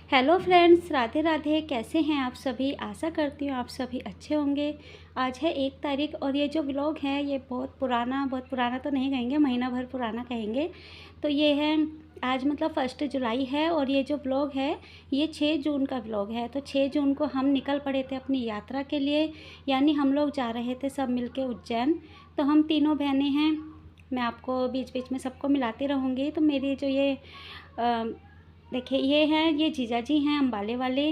Hello friends, Radhe Radhe. कैसे हैं आप सभी? आशा करती हूँ आप सभी अच्छे होंगे। आज है 1 तारीख और ये जो व्लॉग है ये बहुत पुराना तो नहीं कहेंगे, महीना भर पुराना कहेंगे। तो ये है आज मतलब 1 जुलाई है और ये जो व्लॉग है ये 6 जून का व्लॉग है। तो 6 जून को हम निकल पड़े थे अपनी यात्रा के लिए, यानी हम लोग जा रहे थे सब मिलके उज्जैन। तो हम तीनों बहनें हैं, मैं आपको बीच बीच में सबको मिलाती रहूँगी। तो मेरी जो ये देखिए ये हैं, ये जीजा जी हैं अम्बाले वाले,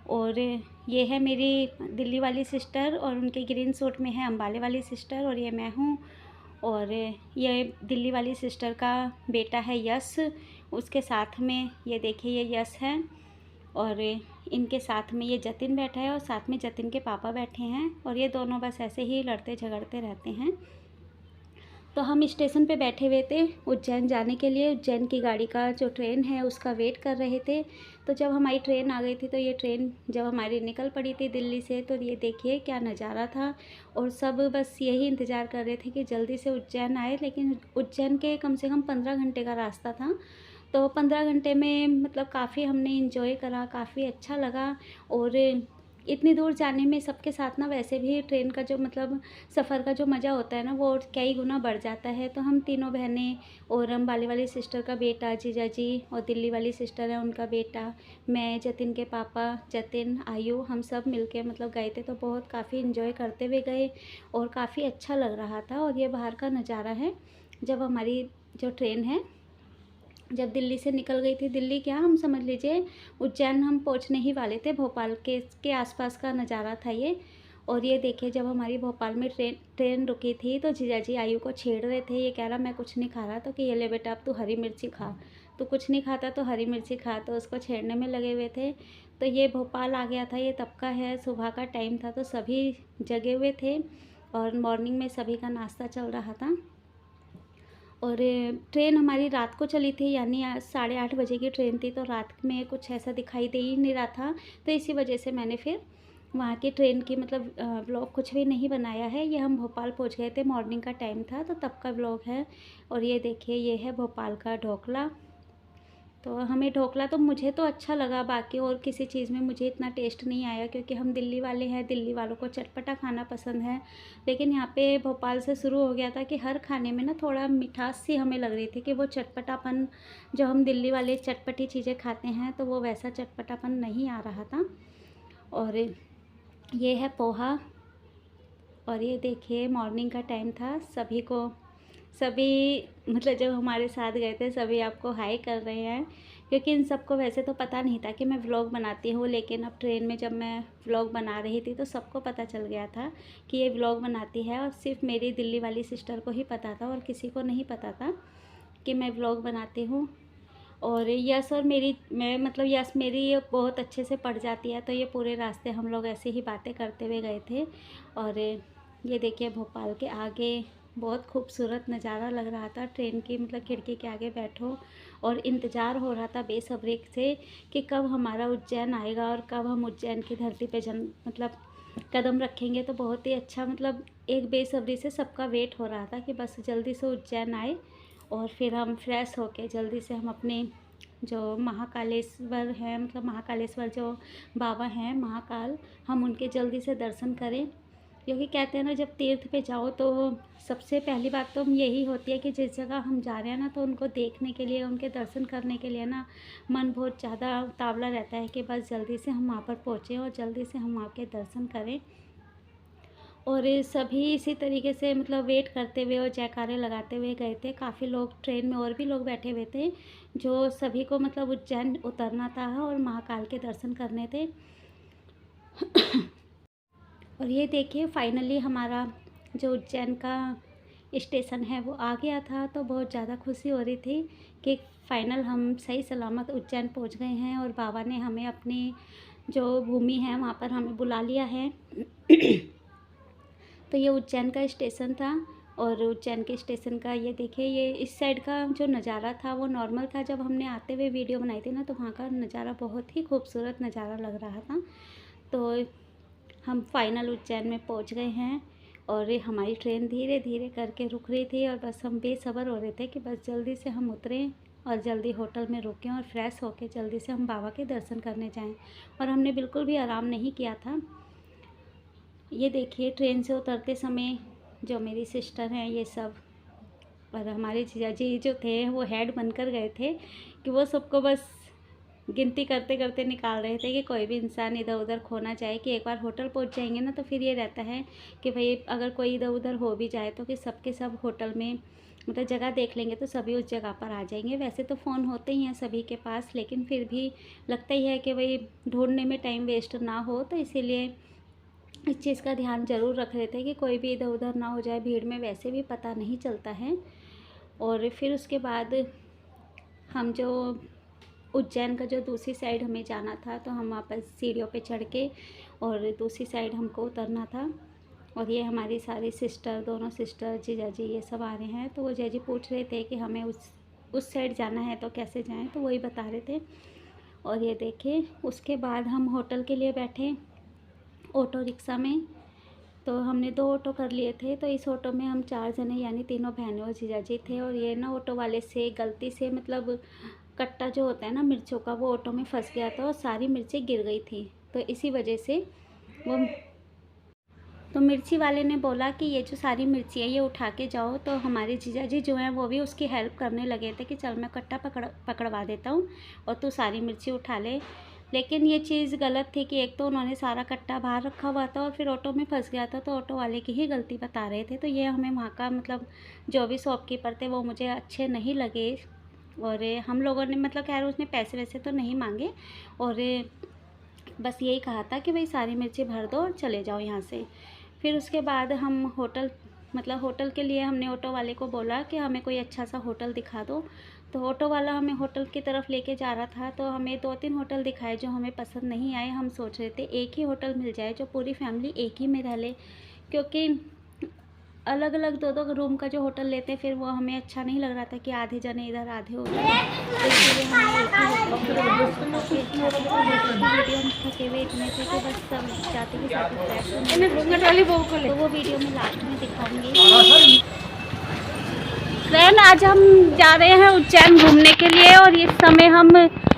और ये है मेरी दिल्ली वाली सिस्टर और उनके ग्रीन सूट में है अम्बाले वाली सिस्टर, और ये मैं हूँ। और ये दिल्ली वाली सिस्टर का बेटा है यश, उसके साथ में ये देखिए ये यश है, और इनके साथ में ये जतिन बैठा है और साथ में जतिन के पापा बैठे हैं। और ये दोनों बस ऐसे ही लड़ते झगड़ते रहते हैं। तो हम स्टेशन पे बैठे हुए थे उज्जैन जाने के लिए, उज्जैन की गाड़ी का जो ट्रेन है उसका वेट कर रहे थे। तो जब हमारी ट्रेन आ गई थी, तो ये ट्रेन जब हमारी निकल पड़ी थी दिल्ली से, तो ये देखिए क्या नज़ारा था। और सब बस यही इंतज़ार कर रहे थे कि जल्दी से उज्जैन आए। लेकिन उज्जैन के कम से कम 15 घंटे का रास्ता था। तो 15 घंटे में मतलब काफ़ी हमने इंजॉय करा, काफ़ी अच्छा लगा। और इतनी दूर जाने में सबके साथ ना वैसे भी ट्रेन का जो मतलब सफ़र का जो मज़ा होता है ना वो कई गुना बढ़ जाता है। तो हम तीनों बहनें और अम्बाले वाली सिस्टर का बेटा जीजा जी और दिल्ली वाली सिस्टर है उनका बेटा, मैं, जतिन के पापा, जतिन, आयु, हम सब मिलके मतलब गए थे। तो बहुत काफ़ी इंजॉय करते हुए गए और काफ़ी अच्छा लग रहा था। और ये बाहर का नज़ारा है जब हमारी जो ट्रेन है जब दिल्ली से निकल गई थी। दिल्ली क्या, हम समझ लीजिए उज्जैन हम पहुंचने ही वाले थे। भोपाल के आसपास का नज़ारा था ये। और ये देखिए जब हमारी भोपाल में ट्रेन रुकी थी तो जीजाजी आयु को छेड़ रहे थे। ये कह रहा मैं कुछ नहीं खा रहा, तो कि ये ले बेटा अब तू हरी मिर्ची खा, तो कुछ नहीं खाता तो हरी मिर्ची खा, तो उसको छेड़ने में लगे हुए थे। तो ये भोपाल आ गया था, ये तब का है, सुबह का टाइम था, तो सभी जगे हुए थे और मॉर्निंग में सभी का नाश्ता चल रहा था। और ट्रेन हमारी रात को चली थी, यानी 8:30 बजे की ट्रेन थी। तो रात में कुछ ऐसा दिखाई दे ही नहीं रहा था, तो इसी वजह से मैंने फिर वहाँ की ट्रेन की मतलब व्लॉग कुछ भी नहीं बनाया है। ये हम भोपाल पहुँच गए थे, मॉर्निंग का टाइम था, तो तब का व्लॉग है। और ये देखिए ये है भोपाल का ढोकला। तो हमें ढोकला तो मुझे तो अच्छा लगा, बाकी और किसी चीज़ में मुझे इतना टेस्ट नहीं आया, क्योंकि हम दिल्ली वाले हैं, दिल्ली वालों को चटपटा खाना पसंद है। लेकिन यहाँ पे भोपाल से शुरू हो गया था कि हर खाने में ना थोड़ा मिठास सी हमें लग रही थी, कि वो चटपटापन जो हम दिल्ली वाले चटपटी चीज़ें खाते हैं तो वो वैसा चटपटापन नहीं आ रहा था। और ये है पोहा। और ये देखिए मॉर्निंग का टाइम था, सभी मतलब जब हमारे साथ गए थे सभी आपको हाय कर रहे हैं, क्योंकि इन सबको वैसे तो पता नहीं था कि मैं व्लॉग बनाती हूँ। लेकिन अब ट्रेन में जब मैं व्लॉग बना रही थी तो सबको पता चल गया था कि ये व्लॉग बनाती है, और सिर्फ मेरी दिल्ली वाली सिस्टर को ही पता था और किसी को नहीं पता था कि मैं व्लॉग बनाती हूँ। और यस और मेरी मैं मतलब यस मेरी ये बहुत अच्छे से पड़ जाती है, तो ये पूरे रास्ते हम लोग ऐसे ही बातें करते हुए गए थे। और ये देखिए भोपाल के आगे बहुत खूबसूरत नज़ारा लग रहा था ट्रेन की, मतलब खिड़की के आगे बैठो और इंतज़ार हो रहा था बेसब्री से कि कब हमारा उज्जैन आएगा और कब हम उज्जैन की धरती पे मतलब कदम रखेंगे। तो बहुत ही अच्छा मतलब एक बेसब्री से सबका वेट हो रहा था कि बस जल्दी से उज्जैन आए और फिर हम फ्रेश होके जल्दी से हम अपने जो महाकालेश्वर हैं, मतलब महाकालेश्वर जो बाबा हैं महाकाल, हम उनके जल्दी से दर्शन करें। क्योंकि कहते हैं ना जब तीर्थ पे जाओ तो सबसे पहली बात तो यही होती है कि जिस जगह हम जा रहे हैं ना तो उनको देखने के लिए, उनके दर्शन करने के लिए ना मन बहुत ज़्यादा उतावला रहता है कि बस जल्दी से हम वहाँ पर पहुँचें और जल्दी से हम वहाँ के दर्शन करें। और सभी इसी तरीके से मतलब वेट करते हुए और जयकारे लगाते हुए गए थे। काफ़ी लोग ट्रेन में और भी लोग बैठे हुए थे जो सभी को मतलब उज्जैन उतरना था और महाकाल के दर्शन करने थे। और ये देखिए फाइनली हमारा जो उज्जैन का स्टेशन है वो आ गया था। तो बहुत ज़्यादा खुशी हो रही थी कि फाइनल हम सही सलामत उज्जैन पहुंच गए हैं और बाबा ने हमें अपनी जो भूमि है वहाँ पर हमें बुला लिया है। तो ये उज्जैन का स्टेशन था। और उज्जैन के स्टेशन का ये देखिए, ये इस साइड का जो नज़ारा था वो नॉर्मल था। जब हमने आते हुए वीडियो बनाई थी ना तो वहाँ का नज़ारा बहुत ही खूबसूरत नज़ारा लग रहा था। तो हम फाइनल उज्जैन में पहुँच गए हैं और हमारी ट्रेन धीरे धीरे करके रुक रही थी और बस हम बेसब्र हो रहे थे कि बस जल्दी से हम उतरें और जल्दी होटल में रुकें और फ्रेश होके जल्दी से हम बाबा के दर्शन करने जाएं। और हमने बिल्कुल भी आराम नहीं किया था। ये देखिए ट्रेन से उतरते समय जो मेरी सिस्टर हैं ये सब और हमारे जीजा जी जो थे वो हेड बनकर गए थे कि वो सबको बस गिनती करते करते निकाल रहे थे कि कोई भी इंसान इधर उधर खो ना जाए, कि एक बार होटल पहुंच जाएंगे ना तो फिर ये रहता है कि भाई अगर कोई इधर उधर हो भी जाए तो कि सबके सब होटल में मतलब जगह देख लेंगे तो सभी उस जगह पर आ जाएंगे। वैसे तो फ़ोन होते ही हैं सभी के पास, लेकिन फिर भी लगता ही है कि भाई ढूंढने में टाइम वेस्ट ना हो, तो इसीलिए इस चीज़ का ध्यान ज़रूर रख रहे थे कि कोई भी इधर उधर ना हो जाए। भीड़ में वैसे भी पता नहीं चलता है। और फिर उसके बाद हम जो उज्जैन का जो दूसरी साइड हमें जाना था तो हम वापस सीढ़ियों पे चढ़ के और दूसरी साइड हमको उतरना था। और ये हमारी सारी सिस्टर, दोनों सिस्टर, जीजा जी ये सब आ रहे हैं। तो वो जीजा जी पूछ रहे थे कि हमें उस साइड जाना है तो कैसे जाएं, तो वही बता रहे थे। और ये देखिए उसके बाद हम होटल के लिए बैठे ऑटो रिक्शा में। तो हमने 2 ऑटो कर लिए थे। तो इस ऑटो में हम 4 जने यानी तीनों बहनें और जीजा जी थे। और ये ना ऑटो वाले से गलती से मतलब कट्टा जो होता है ना मिर्चों का वो ऑटो में फंस गया था और सारी मिर्चें गिर गई थी। तो इसी वजह से वो तो मिर्ची वाले ने बोला कि ये जो सारी मिर्ची है ये उठा के जाओ। तो हमारे जीजा जी जो हैं वो भी उसकी हेल्प करने लगे थे कि चल मैं कट्टा पकड़वा देता हूँ और तू सारी मिर्ची उठा ले। लेकिन ये चीज़ गलत थी कि एक तो उन्होंने सारा कट्टा बाहर रखा हुआ था और फिर ऑटो में फंस गया था, तो ऑटो वाले की ही गलती बता रहे थे। तो ये हमें वहाँ का मतलब जो भी शॉपकीपर थे वो मुझे अच्छे नहीं लगे। और हम लोगों ने मतलब खैर उसने पैसे वैसे तो नहीं मांगे और बस यही कहा था कि भाई सारी मिर्ची भर दो और चले जाओ यहाँ से। फिर उसके बाद हम होटल के लिए हमने ऑटो वाले को बोला कि हमें कोई अच्छा सा होटल दिखा दो। तो ऑटो वाला हमें होटल की तरफ लेके जा रहा था। तो हमें 2-3 होटल दिखाए जो हमें पसंद नहीं आए। हम सोच रहे थे एक ही होटल मिल जाए जो पूरी फैमिली एक ही में रह ले, क्योंकि अलग अलग 2-2 रूम का जो होटल लेते फिर वो हमें अच्छा नहीं लग रहा था कि आधे जने इधर आधे उधर। तो इसलिए हमने एक ही वीडियो में थके हुए इतने थे कि बस सब जाते के साथ फ्रेश होने, तो वो वीडियो में लास्ट में दिखाऊंगी। फ्रेंड आज हम जा रहे हैं उज्जैन घूमने के लिए और इस समय हम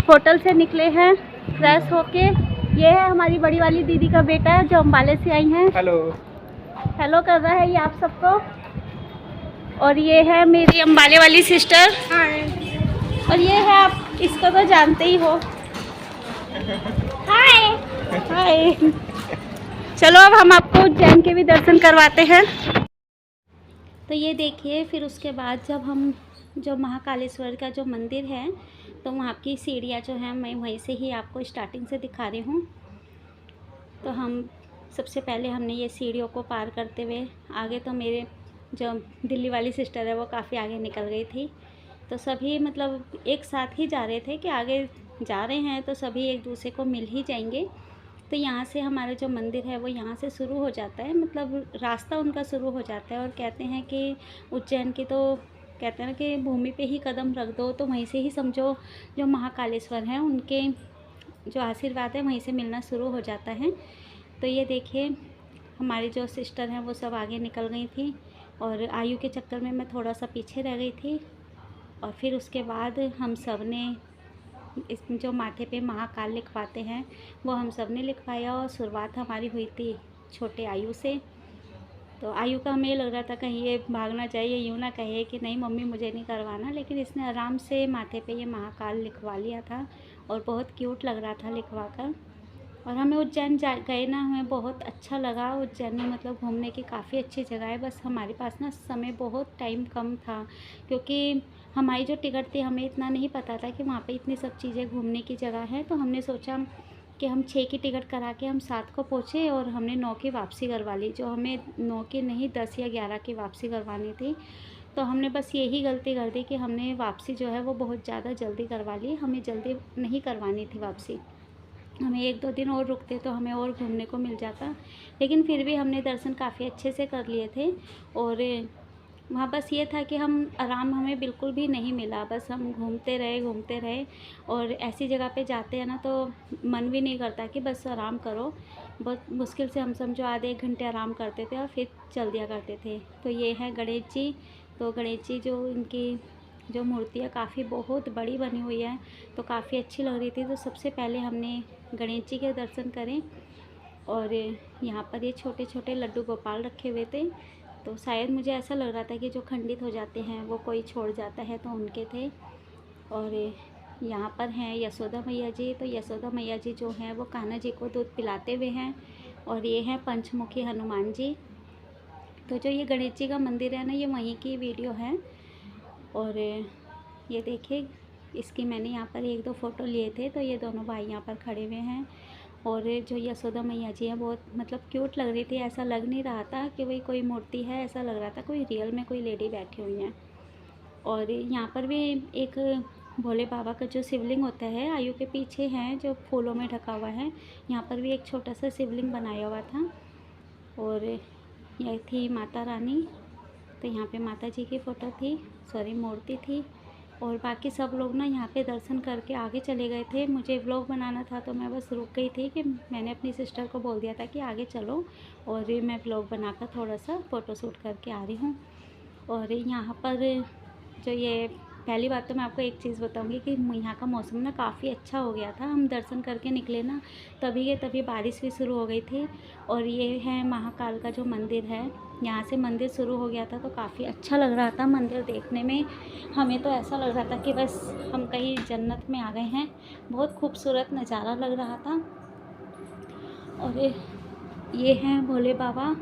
होटल से निकले हैं फ्रेश होके। ये है हमारी बड़ी वाली दीदी का बेटा है जो अम्बाले से आई हैं। हेलो कर रहा है ये आप सबको। और ये है मेरी अम्बाले वाली सिस्टर। और ये है आप इसको तो जानते ही हो। हाय हाय। चलो अब हम आपको उज्जैन के भी दर्शन करवाते हैं। तो ये देखिए फिर उसके बाद जब हम जो महाकालेश्वर का जो मंदिर है तो वहाँ की सीढ़ियाँ जो हैं मैं वहीं से ही आपको स्टार्टिंग से दिखा रही हूँ। तो हम सबसे पहले हमने ये सीढ़ियों को पार करते हुए आगे, तो मेरे जो दिल्ली वाली सिस्टर है वो काफ़ी आगे निकल गई थी। तो सभी मतलब एक साथ ही जा रहे थे कि आगे जा रहे हैं तो सभी एक दूसरे को मिल ही जाएंगे। तो यहाँ से हमारा जो मंदिर है वो यहाँ से शुरू हो जाता है, मतलब रास्ता उनका शुरू हो जाता है। और कहते हैं कि उज्जैन की तो कहते हैं कि भूमि पे ही कदम रख दो तो वहीं से ही समझो जो महाकालेश्वर हैं उनके जो आशीर्वाद है वहीं से मिलना शुरू हो जाता है। तो ये देखिए हमारी जो सिस्टर हैं वो सब आगे निकल गई थी और आयु के चक्कर में मैं थोड़ा सा पीछे रह गई थी। और फिर उसके बाद हम सब ने इस जो माथे पे महाकाल लिखवाते हैं वो हम सब ने लिखवाया और शुरुआत हमारी हुई थी छोटे आयु से। तो आयु का हमें लग रहा था कहीं ये भागना चाहिए, यूँ ना कहे कि नहीं मम्मी मुझे नहीं करवाना, लेकिन इसने आराम से माथे पे ये महाकाल लिखवा लिया था और बहुत क्यूट लग रहा था लिखवा कर। और हमें उज्जैन गए ना, हमें बहुत अच्छा लगा। उज्जैन में मतलब घूमने की काफ़ी अच्छी जगह है, बस हमारे पास ना समय बहुत टाइम कम था क्योंकि हमारी जो टिकट थी हमें इतना नहीं पता था कि वहाँ पे इतनी सब चीज़ें घूमने की जगह है। तो हमने सोचा कि हम 6 की टिकट करा के हम 7 को पहुँचे और हमने 9 की वापसी करवा ली, जो हमें 9 की नहीं 10 या 11 की वापसी करवानी थी। तो हमने बस यही गलती कर दी कि हमने वापसी जो है वो बहुत ज़्यादा जल्दी करवा ली। हमें जल्दी नहीं करवानी थी वापसी, हमें 1-2 दिन और रुकते तो हमें और घूमने को मिल जाता। लेकिन फिर भी हमने दर्शन काफ़ी अच्छे से कर लिए थे। और वहाँ बस ये था कि हम आराम हमें बिल्कुल भी नहीं मिला, बस हम घूमते रहे। और ऐसी जगह पे जाते हैं ना तो मन भी नहीं करता कि बस आराम करो। बहुत मुश्किल से हम समझो आधे 1 घंटे आराम करते थे और फिर चल दिया करते थे। तो ये है गणेश जी। तो गणेश जी जो इनकी जो मूर्ति है काफ़ी बहुत बड़ी बनी हुई है, तो काफ़ी अच्छी लग रही थी। तो सबसे पहले हमने गणेश जी के दर्शन करें और यहाँ पर ये छोटे छोटे लड्डू गोपाल रखे हुए थे। तो शायद मुझे ऐसा लग रहा था कि जो खंडित हो जाते हैं वो कोई छोड़ जाता है, तो उनके थे। और यहाँ पर हैं यशोदा मैया जी। तो यशोदा मैया जी जो हैं वो कान्हा जी को दूध पिलाते हुए हैं। और ये हैं पंचमुखी हनुमान जी। तो जो ये गणेश जी का मंदिर है ना, ये वहीं की वीडियो है। और ये देखिए, इसकी मैंने यहाँ पर 1-2 फ़ोटो लिए थे। तो ये दोनों भाई यहाँ पर खड़े हुए हैं। और जो यशोदा मैया जी हैं बहुत मतलब क्यूट लग रही थी। ऐसा लग नहीं रहा था कि वही कोई मूर्ति है, ऐसा लग रहा था कोई रियल में कोई लेडी बैठी हुई हैं। और यहाँ पर भी एक भोले बाबा का जो शिवलिंग होता है आयु के पीछे है, जो फूलों में ढका हुआ है। यहाँ पर भी एक छोटा सा शिवलिंग बनाया हुआ था। और यह थी माता रानी। तो यहाँ पे माता जी की फ़ोटो थी, सॉरी मूर्ति थी। और बाकी सब लोग ना यहाँ पे दर्शन करके आगे चले गए थे। मुझे व्लॉग बनाना था तो मैं बस रुक गई थी कि मैंने अपनी सिस्टर को बोल दिया था कि आगे चलो, और मैं व्लॉग बनाकर थोड़ा सा फ़ोटो शूट करके आ रही हूँ। और यहाँ पर जो ये पहली बात तो मैं आपको एक चीज़ बताऊंगी कि यहाँ का मौसम ना काफ़ी अच्छा हो गया था। हम दर्शन करके निकले ना, तभी के तभी बारिश भी शुरू हो गई थी। और ये है महाकाल का जो मंदिर है, यहाँ से मंदिर शुरू हो गया था। तो काफ़ी अच्छा लग रहा था मंदिर देखने में। हमें तो ऐसा लग रहा था कि बस हम कहीं जन्नत में आ गए हैं। बहुत खूबसूरत नज़ारा लग रहा था। और ये हैं भोले बाबा।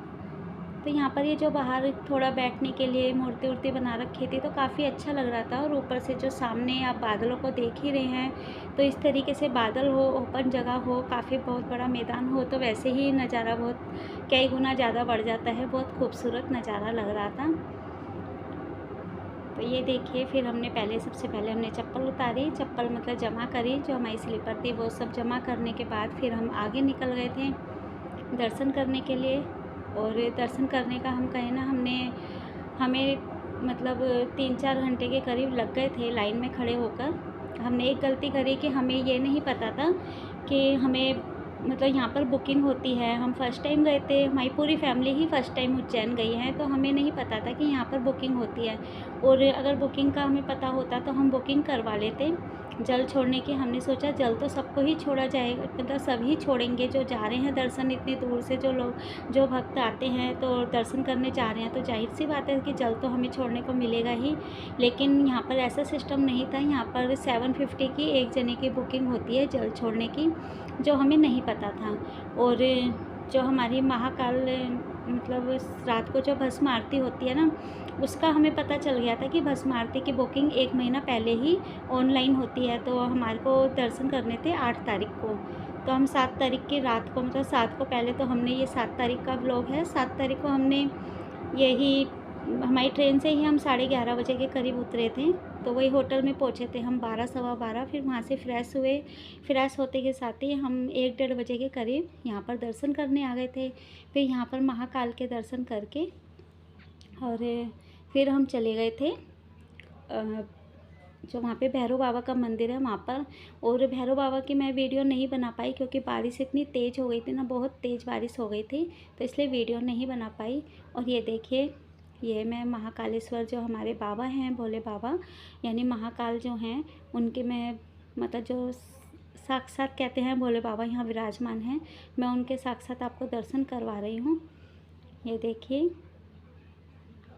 तो यहाँ पर ये जो बाहर थोड़ा बैठने के लिए मूर्ति वूर्ति बना रखी थी, तो काफ़ी अच्छा लग रहा था। और ऊपर से जो सामने आप बादलों को देख ही रहे हैं, तो इस तरीके से बादल हो, ओपन जगह हो, काफ़ी बहुत बड़ा मैदान हो, तो वैसे ही नज़ारा बहुत कई गुना ज़्यादा बढ़ जाता है। बहुत खूबसूरत नज़ारा लग रहा था। तो ये देखिए, फिर हमने सबसे पहले हमने चप्पल उतारी, चप्पल मतलब जमा करी, जो हमारी स्लीपर थी वो सब जमा करने के बाद फिर हम आगे निकल गए थे दर्शन करने के लिए। और दर्शन करने का हम कहें ना, हमें मतलब 3-4 घंटे के करीब लग गए थे लाइन में खड़े होकर। हमने एक गलती करी कि हमें ये नहीं पता था कि हमें मतलब यहाँ पर बुकिंग होती है। हम फर्स्ट टाइम गए थे, हमारी पूरी फैमिली ही फर्स्ट टाइम उज्जैन गई है, तो हमें नहीं पता था कि यहाँ पर बुकिंग होती है। और अगर बुकिंग का हमें पता होता तो हम बुकिंग करवा लेते जल छोड़ने की। हमने सोचा जल तो सबको ही छोड़ा जाएगा, मतलब सभी छोड़ेंगे जो जा रहे हैं दर्शन इतनी दूर से, जो भक्त आते हैं तो दर्शन करने जा रहे हैं, तो जाहिर सी बात है कि जल तो हमें छोड़ने को मिलेगा ही। लेकिन यहाँ पर ऐसा सिस्टम नहीं था। यहाँ पर 750 की एक जने की बुकिंग होती है जल छोड़ने की, जो हमें नहीं पता था। और जो हमारी महाकाल मतलब रात को जो भस्म आरती होती है ना, उसका हमें पता चल गया था कि भस्म आरती की बुकिंग 1 महीना पहले ही ऑनलाइन होती है। तो हमारे को दर्शन करने थे 8 तारीख को। तो हम 7 तारीख की रात को, मतलब 7 को पहले, तो हमने ये 7 तारीख का व्लॉग है। 7 तारीख को हमने यही हमारी ट्रेन से ही हम 11:30 बजे के करीब उतरे थे। तो वही होटल में पहुँचे थे हम 12 सवा 12। फिर वहाँ से फ्रेश हुए। फ्रेश होते के साथ ही हम 1-1:30 बजे के करीब यहाँ पर दर्शन करने आ गए थे। फिर यहाँ पर महाकाल के दर्शन करके और फिर हम चले गए थे जो वहाँ पे भैरव बाबा का मंदिर है वहाँ पर। और भैरव बाबा की मैं वीडियो नहीं बना पाई क्योंकि बारिश इतनी तेज़ हो गई थी ना, बहुत तेज़ बारिश हो गई थी, तो इसलिए वीडियो नहीं बना पाई। और ये देखिए, ये मैं महाकालेश्वर जो हमारे बाबा हैं, भोले बाबा यानी महाकाल जो हैं, उनके मैं मतलब जो साक्षात कहते हैं भोले बाबा यहाँ विराजमान हैं, मैं उनके साक्षात आपको दर्शन करवा रही हूँ। ये देखिए,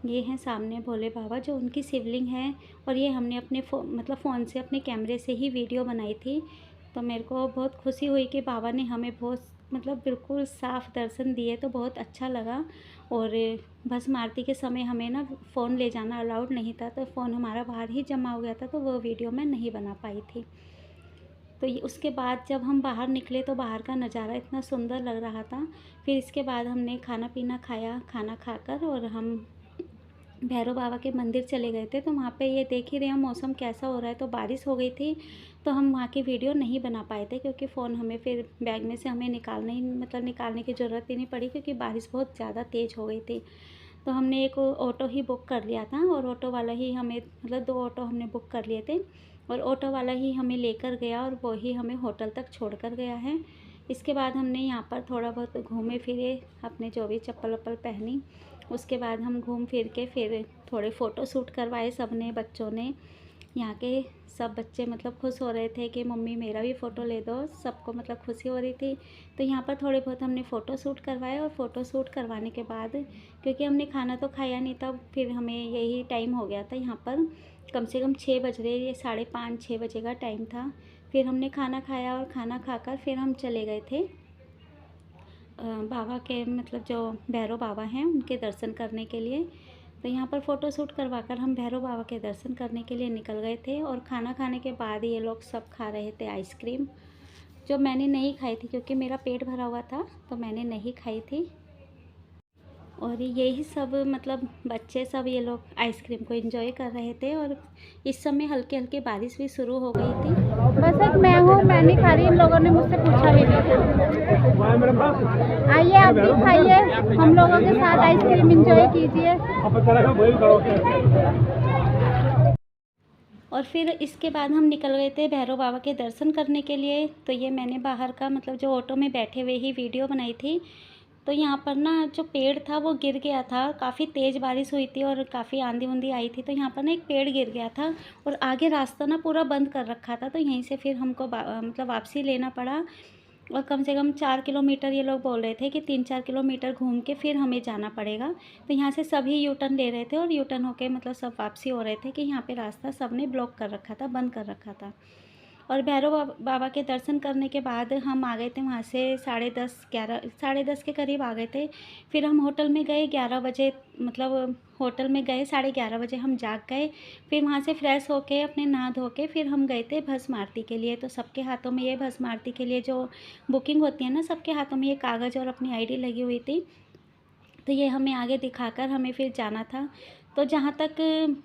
ये हैं सामने भोले बाबा, जो उनकी शिवलिंग है। और ये हमने अपने फ़ोन से, अपने कैमरे से ही वीडियो बनाई थी। तो मेरे को बहुत खुशी हुई कि बाबा ने हमें बहुत मतलब बिल्कुल साफ़ दर्शन दिए, तो बहुत अच्छा लगा। और भस्म आरती के समय हमें ना फ़ोन ले जाना अलाउड नहीं था, तो फ़ोन हमारा बाहर ही जमा हो गया था, तो वो वीडियो मैं नहीं बना पाई थी। तो ये उसके बाद जब हम बाहर निकले तो बाहर का नज़ारा इतना सुंदर लग रहा था। फिर इसके बाद हमने खाना पीना खाया, खाना खाकर और हम भैरव बाबा के मंदिर चले गए थे। तो वहाँ पे ये देख ही रहे हैं मौसम कैसा हो रहा है, तो बारिश हो गई थी, तो हम वहाँ की वीडियो नहीं बना पाए थे क्योंकि फ़ोन हमें फिर बैग में से हमें निकालने की ज़रूरत ही नहीं पड़ी क्योंकि बारिश बहुत ज़्यादा तेज़ हो गई थी। तो हमने एक ऑटो ही बुक कर लिया था और ऑटो वाला ही हमें, मतलब 2 ऑटो हमने बुक कर लिए थे और ऑटो वाला ही हमें लेकर गया और वो ही हमें होटल तक छोड़ कर गया है। इसके बाद हमने यहाँ पर थोड़ा बहुत घूमे फिरे, अपने जो भी चप्पल वप्पल पहनी उसके बाद हम घूम फिर के फिर थोड़े फ़ोटो शूट करवाए सबने, बच्चों ने। यहाँ के सब बच्चे मतलब खुश हो रहे थे कि मम्मी मेरा भी फ़ोटो ले दो, सबको मतलब खुशी हो रही थी। तो यहाँ पर थोड़े बहुत हमने फ़ोटो शूट करवाए, और फ़ोटो शूट करवाने के बाद क्योंकि हमने खाना तो खाया नहीं था, फिर हमें यही टाइम हो गया था यहाँ पर, कम से कम 6 बज रहे, ये 5:30-6 बजे का टाइम था। फिर हमने खाना खाया, और खाना खाकर फिर हम चले गए थे बाबा के मतलब जो भैरव बाबा हैं उनके दर्शन करने के लिए। तो यहाँ पर फ़ोटो शूट करवाकर हम भैरव बाबा के दर्शन करने के लिए निकल गए थे। और खाना खाने के बाद ये लोग सब खा रहे थे आइसक्रीम, जो मैंने नहीं खाई थी क्योंकि मेरा पेट भरा हुआ था, तो मैंने नहीं खाई थी। और यही सब मतलब बच्चे सब ये लोग आइसक्रीम को एंजॉय कर रहे थे। और इस समय हल्की हल्की बारिश भी शुरू हो गई थी। बस एक मैं हूँ, मैं नहीं खा रही, इन लोगों ने मुझसे पूछा भी नहीं। आइए आप भी खाइए, हम लोगों के साथ आइसक्रीम एंजॉय कीजिए। और फिर इसके बाद हम निकल गए थे भैरव बाबा के दर्शन करने के लिए। तो ये मैंने बाहर का मतलब जो ऑटो में बैठे हुए ही वीडियो बनाई थी। तो यहाँ पर ना जो पेड़ था वो गिर गया था, काफ़ी तेज़ बारिश हुई थी और काफ़ी आंधी उंधी आई थी। तो यहाँ पर ना एक पेड़ गिर गया था, और आगे रास्ता ना पूरा बंद कर रखा था। तो यहीं से फिर हमको मतलब वापसी लेना पड़ा। और कम से कम 4 किलोमीटर ये लोग बोल रहे थे कि 3-4 किलोमीटर घूम के फिर हमें जाना पड़ेगा। तो यहाँ से सभी यू टर्न ले रहे थे, और यू टर्न होके मतलब सब वापसी हो रहे थे कि यहाँ पे रास्ता सब ने ब्लॉक कर रखा था, बंद कर रखा था। और भैरव बाबा के दर्शन करने के बाद हम आ गए थे वहाँ से 10:30 के करीब आ गए थे। फिर हम होटल में गए 11 बजे, मतलब होटल में गए 11:30 बजे हम जाग गए। फिर वहाँ से फ्रेश होके अपने नहा धो के फिर हम गए थे भस्म आरती के लिए। तो सबके हाथों में ये भस्म आरती के लिए जो बुकिंग होती है ना, सबके हाथों में ये कागज़ और अपनी आईडी लगी हुई थी। तो ये हमें आगे दिखाकर हमें फिर जाना था। तो जहाँ तक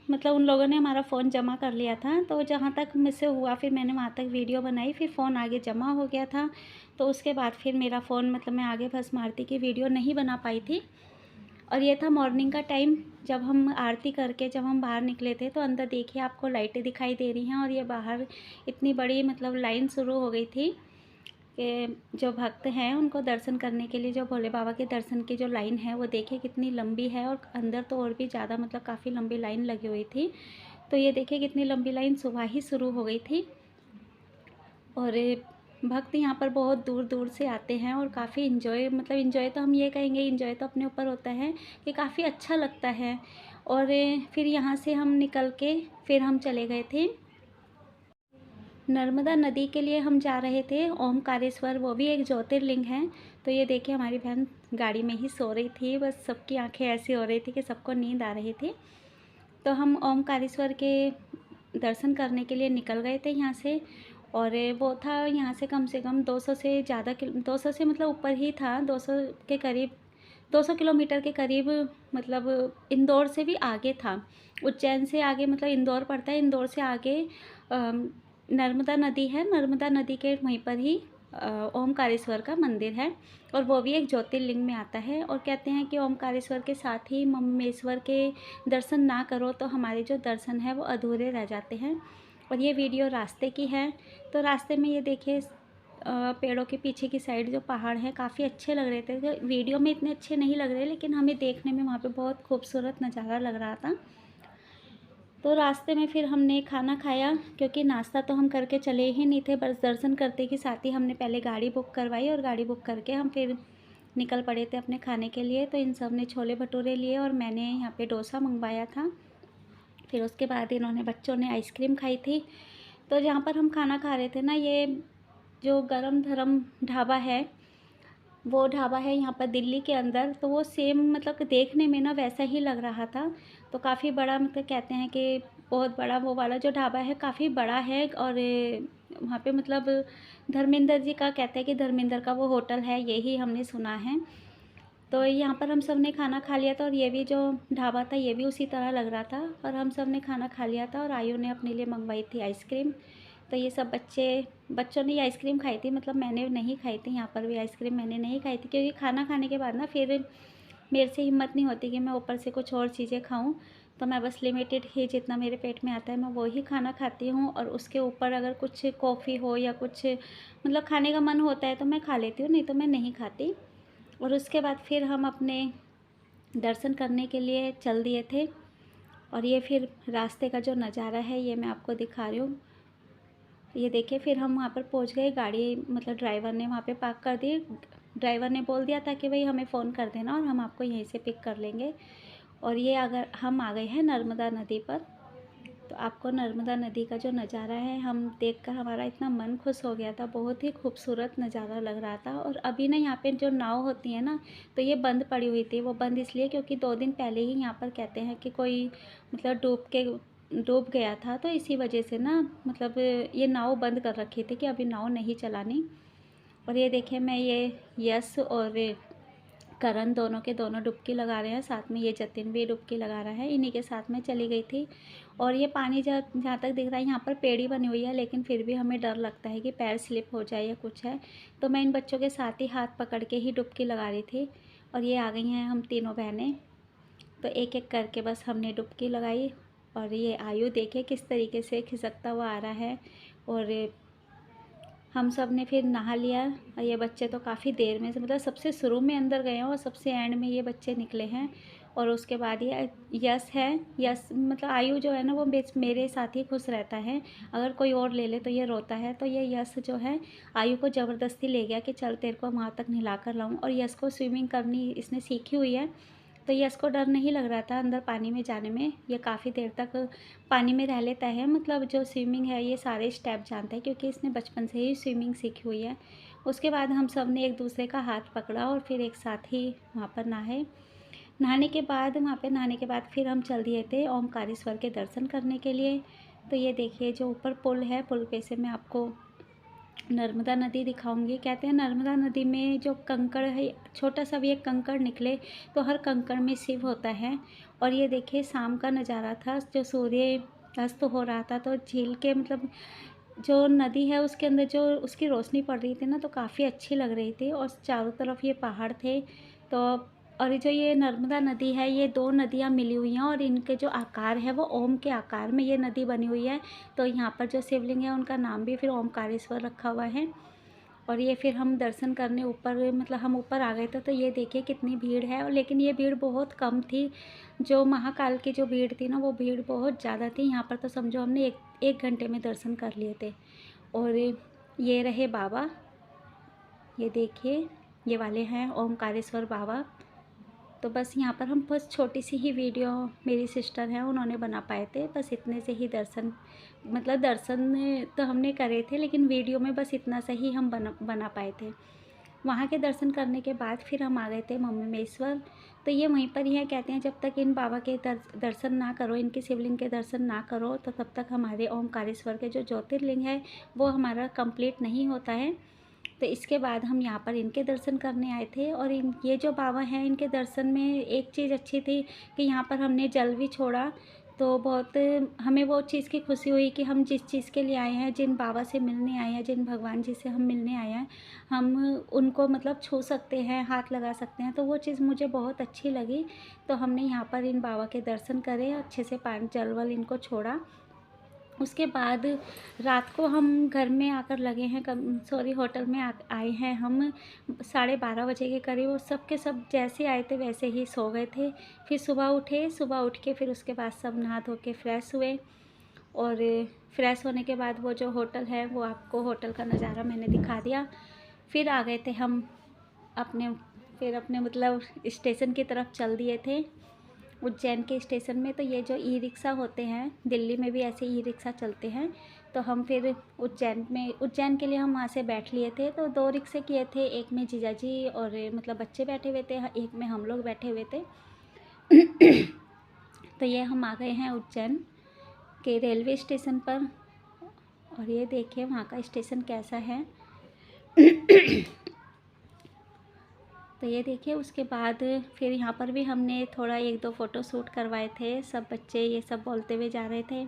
मतलब उन लोगों ने हमारा फ़ोन जमा कर लिया था, तो जहाँ तक मुझसे हुआ फिर मैंने वहाँ तक वीडियो बनाई, फिर फ़ोन आगे जमा हो गया था। तो उसके बाद फिर मेरा फ़ोन मतलब मैं आगे भस्म आरती की वीडियो नहीं बना पाई थी। और ये था मॉर्निंग का टाइम, जब हम आरती करके जब हम बाहर निकले थे। तो अंदर देखिए आपको लाइटें दिखाई दे रही हैं, और ये बाहर इतनी बड़ी मतलब लाइन शुरू हो गई थी कि जो भक्त हैं उनको दर्शन करने के लिए, जो भोले बाबा के दर्शन की जो लाइन है वो देखिए कितनी लंबी है। और अंदर तो और भी ज़्यादा मतलब काफ़ी लंबी लाइन लगी हुई थी। तो ये देखिए कितनी लंबी लाइन सुबह ही शुरू हो गई थी। और भक्त यहाँ पर बहुत दूर दूर से आते हैं, और काफ़ी इन्जॉय मतलब इन्जॉय तो हम ये कहेंगे, इन्जॉय तो अपने ऊपर होता है कि काफ़ी अच्छा लगता है। और फिर यहाँ से हम निकल के फिर हम चले गए थे नर्मदा नदी के लिए। हम जा रहे थे ओमकारेश्वर, वो भी एक ज्योतिर्लिंग है। तो ये देखिए हमारी बहन गाड़ी में ही सो रही थी, बस सबकी आंखें ऐसी हो रही थी कि सबको नींद आ रही थी। तो हम ओमकारेश्वर के दर्शन करने के लिए निकल गए थे यहाँ से। और वो था यहाँ से कम 200 से ज़्यादा 200 से मतलब ऊपर ही था, 200 के करीब, 200 किलोमीटर के करीब। मतलब इंदौर से भी आगे था, उज्जैन से आगे मतलब इंदौर पड़ता है। इंदौर से आगे नर्मदा नदी है, नर्मदा नदी के वहीं पर ही ओमकारेश्वर का मंदिर है। और वो भी एक ज्योतिर्लिंग में आता है। और कहते हैं कि ओमकारेश्वर के साथ ही मम्मेश्वर के दर्शन ना करो तो हमारे जो दर्शन है वो अधूरे रह जाते हैं। और ये वीडियो रास्ते की है। तो रास्ते में ये देखिए पेड़ों के पीछे की साइड जो पहाड़ हैं काफ़ी अच्छे लग रहे थे। तो वीडियो में इतने अच्छे नहीं लग रहे, लेकिन हमें देखने में वहाँ पे बहुत खूबसूरत नज़ारा लग रहा था। तो रास्ते में फिर हमने खाना खाया, क्योंकि नाश्ता तो हम करके चले ही नहीं थे, बस दर्शन करते के साथ ही हमने पहले गाड़ी बुक करवाई, और गाड़ी बुक करके हम फिर निकल पड़े थे अपने खाने के लिए। तो इन सब ने छोले भटूरे लिए, और मैंने यहाँ पे डोसा मंगवाया था। फिर उसके बाद इन्होंने बच्चों ने आइसक्रीम खाई थी। तो जहाँ पर हम खाना खा रहे थे ना, ये जो गरम धरम ढाबा है, वो ढाबा है यहाँ पर दिल्ली के अंदर। तो वो सेम मतलब कि देखने में ना वैसा ही लग रहा था। तो काफ़ी बड़ा मतलब कहते हैं कि बहुत बड़ा वो वाला जो ढाबा है काफ़ी बड़ा है। और वहाँ पे मतलब धर्मेंद्र जी का कहते हैं कि धर्मेंद्र का वो होटल है, यही हमने सुना है। तो यहाँ पर हम सब ने खाना खा लिया था, और ये भी जो ढाबा था ये भी उसी तरह लग रहा था। और हम सब ने खाना खा लिया था, और आयु ने अपने लिए मंगवाई थी आइसक्रीम। तो ये सब बच्चों ने ये आइसक्रीम खाई थी, मतलब मैंने नहीं खाई थी। यहाँ पर भी आइसक्रीम मैंने नहीं खाई थी, क्योंकि खाना खाने के बाद ना फिर मेरे से हिम्मत नहीं होती कि मैं ऊपर से कुछ और चीज़ें खाऊं। तो मैं बस लिमिटेड ही जितना मेरे पेट में आता है मैं वो ही खाना खाती हूँ। और उसके ऊपर अगर कुछ कॉफ़ी हो या कुछ मतलब खाने का मन होता है तो मैं खा लेती हूँ, नहीं तो मैं नहीं खाती। और उसके बाद फिर हम अपने दर्शन करने के लिए चल दिए थे। और ये फिर रास्ते का जो नज़ारा है ये मैं आपको दिखा रही हूँ। ये देखिए, फिर हम वहाँ पर पहुँच गए। गाड़ी मतलब ड्राइवर ने वहाँ पे पार्क कर दी। ड्राइवर ने बोल दिया था कि भाई हमें फ़ोन कर देना और हम आपको यहीं से पिक कर लेंगे। और ये अगर हम आ गए हैं नर्मदा नदी पर, तो आपको नर्मदा नदी का जो नज़ारा है हम देखकर हमारा इतना मन खुश हो गया था। बहुत ही खूबसूरत नज़ारा लग रहा था। और अभी ना यहाँ पे जो नाव होती है ना, तो ये बंद पड़ी हुई थी। वो बंद इसलिए क्योंकि 2 दिन पहले ही यहाँ पर कहते हैं कि कोई मतलब डूब गया था, तो इसी वजह से ना मतलब ये नाव बंद कर रखी थी कि अभी नाव नहीं चलानी। और ये देखिए, मैं ये यश और करण दोनों के दोनों डुबकी लगा रहे हैं। साथ में ये जतिन भी डुबकी लगा रहा है। इन्हीं के साथ में चली गई थी। और ये पानी जहाँ तक दिख रहा है, यहाँ पर पेड़ी बनी हुई है, लेकिन फिर भी हमें डर लगता है कि पैर स्लिप हो जाए या कुछ है। तो मैं इन बच्चों के साथ ही हाथ पकड़ के ही डुबकी लगा रही थी। और ये आ गई हैं हम तीनों बहनें। तो एक एक करके बस हमने डुबकी लगाई। और ये आयु देखे किस तरीके से खिसकता हुआ आ रहा है। और हम सब ने फिर नहा लिया। और ये बच्चे तो काफ़ी देर में से मतलब सबसे शुरू में अंदर गए हैं और सबसे एंड में ये बच्चे निकले हैं। और उसके बाद ये यश है। यश मतलब आयु जो है ना, वो मेरे साथ ही खुश रहता है। अगर कोई और ले ले तो ये रोता है। तो ये यश जो है आयु को ज़बरदस्ती ले गया कि चल तेरे को वहाँ तक नहला कर लाऊँ। और यश को स्विमिंग करनी इसने सीखी हुई है, तो यश को डर नहीं लग रहा था अंदर पानी में जाने में। ये काफ़ी देर तक पानी में रह लेता है। मतलब जो स्विमिंग है ये सारे स्टेप जानता है क्योंकि इसने बचपन से ही स्विमिंग सीखी हुई है। उसके बाद हम सब ने एक दूसरे का हाथ पकड़ा और फिर एक साथ ही वहाँ पर नहाए। नहाने के बाद फिर हम चल दिए थे ओमकारेश्वर के दर्शन करने के लिए। तो ये देखिए, जो ऊपर पुल है, पुल पे से मैं आपको नर्मदा नदी दिखाऊंगी। कहते हैं नर्मदा नदी में जो कंकड़ है, छोटा सा भी एक कंकड़ निकले तो हर कंकड़ में शिव होता है। और ये देखिए, शाम का नज़ारा था, जो सूर्य अस्त हो रहा था, तो झील के मतलब जो नदी है उसके अंदर जो उसकी रोशनी पड़ रही थी ना, तो काफ़ी अच्छी लग रही थी। और चारों तरफ ये पहाड़ थे। तो और जो ये नर्मदा नदी है, ये 2 नदियाँ मिली हुई हैं और इनके जो आकार है वो ओम के आकार में ये नदी बनी हुई है। तो यहाँ पर जो शिवलिंग है उनका नाम भी फिर ओमकारेश्वर रखा हुआ है। और ये फिर हम दर्शन करने ऊपर मतलब हम ऊपर आ गए थे। तो ये देखिए कितनी भीड़ है। और लेकिन ये भीड़ बहुत कम थी। जो महाकाल की जो भीड़ थी ना, वो भीड़ बहुत ज़्यादा थी। यहाँ पर तो समझो हमने एक घंटे में दर्शन कर लिए थे। और ये रहे बाबा, ये देखिए, ये वाले हैं ओमकारेश्वर बाबा। तो बस यहाँ पर हम बस छोटी सी ही वीडियो, मेरी सिस्टर हैं उन्होंने बना पाए थे। बस इतने से ही दर्शन मतलब दर्शन तो हमने करे थे, लेकिन वीडियो में बस इतना सा ही हम बना पाए थे। वहाँ के दर्शन करने के बाद फिर हम आ गए थे मम्ममेश्वर। तो ये वहीं पर ही है। कहते हैं जब तक इन बाबा के दर्शन ना करो, इनकी शिवलिंग के दर्शन ना करो, तो तब तक हमारे ओमकारेश्वर के जो ज्योतिर्लिंग है वो हमारा कंप्लीट नहीं होता है। तो इसके बाद हम यहाँ पर इनके दर्शन करने आए थे। और ये जो बाबा हैं, इनके दर्शन में एक चीज़ अच्छी थी कि यहाँ पर हमने जल भी छोड़ा। तो बहुत हमें वो चीज़ की खुशी हुई कि हम जिस चीज़ के लिए आए हैं, जिन बाबा से मिलने आए हैं, जिन भगवान जी से हम मिलने आए हैं, हम उनको मतलब छू सकते हैं, हाथ लगा सकते हैं। तो वो चीज़ मुझे बहुत अच्छी लगी। तो हमने यहाँ पर इन बाबा के दर्शन करे, अच्छे से पानी जल वल इनको छोड़ा। उसके बाद रात को हम घर में आकर लगे हैं होटल में आए हैं हम 12:30 बजे के करीब। और सब के सब जैसे आए थे वैसे ही सो गए थे। फिर सुबह उठ के फिर उसके बाद सब नहा धो के फ्रेश हुए। और फ्रेश होने के बाद वो जो होटल है, वो आपको होटल का नज़ारा मैंने दिखा दिया। फिर आ गए थे हम अपने मतलब स्टेशन की तरफ चल दिए थे, उज्जैन के स्टेशन में। तो ये जो ई रिक्शा होते हैं, दिल्ली में भी ऐसे ई रिक्शा चलते हैं। तो हम फिर उज्जैन के लिए हम वहाँ से बैठ लिए थे। तो 2 रिक्शे किए थे, एक में जीजाजी और मतलब बच्चे बैठे हुए थे, एक में हम लोग बैठे हुए थे। तो ये हम आ गए हैं उज्जैन के रेलवे स्टेशन पर। और ये देखिए वहाँ का स्टेशन कैसा है। तो ये देखिए, उसके बाद फिर यहाँ पर भी हमने थोड़ा 1-2 फ़ोटो शूट करवाए थे। सब बच्चे ये सब बोलते हुए जा रहे थे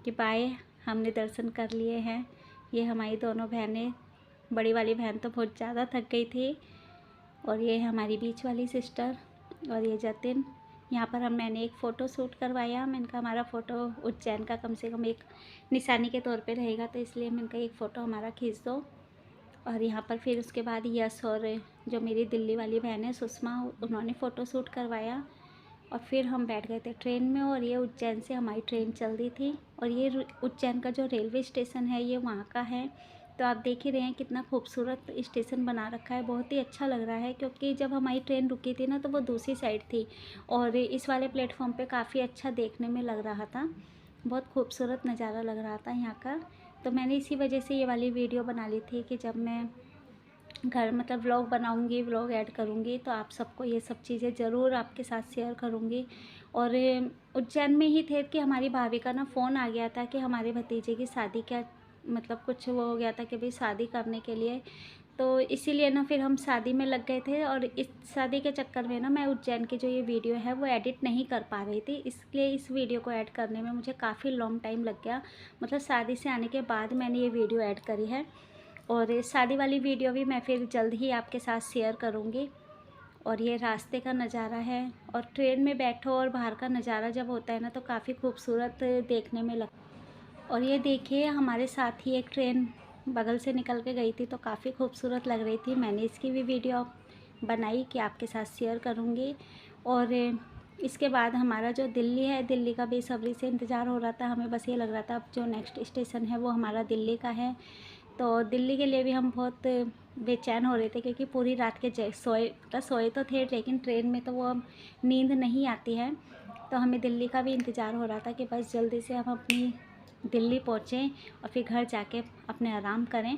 कि बाय, हमने दर्शन कर लिए हैं। ये हमारी दोनों बहनें, बड़ी वाली बहन तो बहुत ज़्यादा थक गई थी, और ये हमारी बीच वाली सिस्टर और ये जतिन। यहाँ पर मैंने एक फ़ोटो शूट करवाया। मैंने कहा हमारा फ़ोटो उज्जैन का कम से कम एक निशानी के तौर पे रहेगा, तो इसलिए मैंने कहा एक फ़ोटो हमारा खींच दो। और यहाँ पर फिर उसके बाद यश और जो मेरी दिल्ली वाली बहन है सुषमा, उन्होंने फ़ोटो शूट करवाया। और फिर हम बैठ गए थे ट्रेन में, और ये उज्जैन से हमारी ट्रेन चल रही थी। और ये उज्जैन का जो रेलवे स्टेशन है ये वहाँ का है। तो आप देख ही रहे हैं कितना खूबसूरत स्टेशन बना रखा है, बहुत ही अच्छा लग रहा है। क्योंकि जब हमारी ट्रेन रुकी थी ना तो वो दूसरी साइड थी, और इस वाले प्लेटफॉर्म पे काफ़ी अच्छा देखने में लग रहा था, बहुत खूबसूरत नज़ारा लग रहा था यहाँ का। तो मैंने इसी वजह से ये वाली वीडियो बना ली थी कि जब मैं घर मतलब व्लॉग बनाऊंगी, व्लॉग ऐड करूंगी, तो आप सबको ये सब चीज़ें ज़रूर आपके साथ शेयर करूंगी। और उज्जैन में ही थे कि हमारी भाभी का ना फ़ोन आ गया था कि हमारे भतीजे की शादी का मतलब कुछ वो हो गया था कि भाई शादी करने के लिए। तो इसीलिए ना फिर हम शादी में लग गए थे, और इस शादी के चक्कर में ना मैं उज्जैन की जो ये वीडियो है वो एडिट नहीं कर पा रही थी, इसलिए इस वीडियो को ऐड करने में मुझे काफ़ी लॉन्ग टाइम लग गया। मतलब शादी से आने के बाद मैंने ये वीडियो ऐड करी है, और शादी वाली वीडियो भी मैं फिर जल्द ही आपके साथ शेयर करूँगी। और ये रास्ते का नज़ारा है, और ट्रेन में बैठो और बाहर का नज़ारा जब होता है ना तो काफ़ी खूबसूरत देखने में लगता। और ये देखिए हमारे साथ ही एक ट्रेन बगल से निकल के गई थी, तो काफ़ी खूबसूरत लग रही थी। मैंने इसकी भी वीडियो बनाई कि आपके साथ शेयर करूँगी। और इसके बाद हमारा जो दिल्ली है, दिल्ली का बेसब्री से इंतज़ार हो रहा था हमें। बस ये लग रहा था अब जो नेक्स्ट स्टेशन है वो हमारा दिल्ली का है। तो दिल्ली के लिए भी हम बहुत बेचैन हो रहे थे, क्योंकि पूरी रात के सोए तो थे, लेकिन ट्रेन में तो वो नींद नहीं आती है। तो हमें दिल्ली का भी इंतज़ार हो रहा था कि बस जल्दी से हम अपनी दिल्ली पहुँचें और फिर घर जाके अपने आराम करें।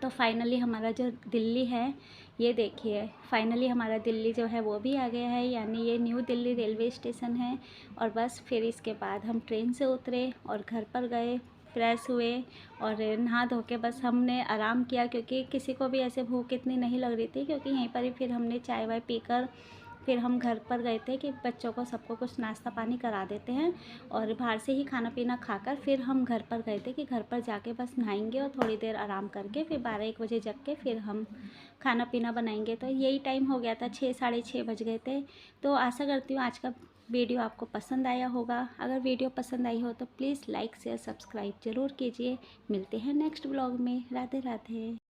तो फाइनली हमारा जो दिल्ली है, ये देखिए फाइनली हमारा दिल्ली जो है वो भी आ गया है, यानी ये न्यू दिल्ली रेलवे स्टेशन है। और बस फिर इसके बाद हम ट्रेन से उतरे और घर पर गए, फ्रेश हुए और नहा धो के बस हमने आराम किया, क्योंकि किसी को भी ऐसे भूख इतनी नहीं लग रही थी। क्योंकि यहीं पर ही फिर हमने चाय वाय पीकर फिर हम घर पर गए थे कि बच्चों को सबको कुछ नाश्ता पानी करा देते हैं, और बाहर से ही खाना पीना खाकर फिर हम घर पर गए थे कि घर पर जाके बस नहाएंगे और थोड़ी देर आराम करके फिर 12-1 बजे जग के फिर हम खाना पीना बनाएंगे। तो यही टाइम हो गया था, 6-6:30 बज गए थे। तो आशा करती हूँ आज का वीडियो आपको पसंद आया होगा। अगर वीडियो पसंद आई हो तो प्लीज़ लाइक शेयर सब्सक्राइब ज़रूर कीजिए। मिलते हैं नेक्स्ट ब्लॉग में। राधे राधे।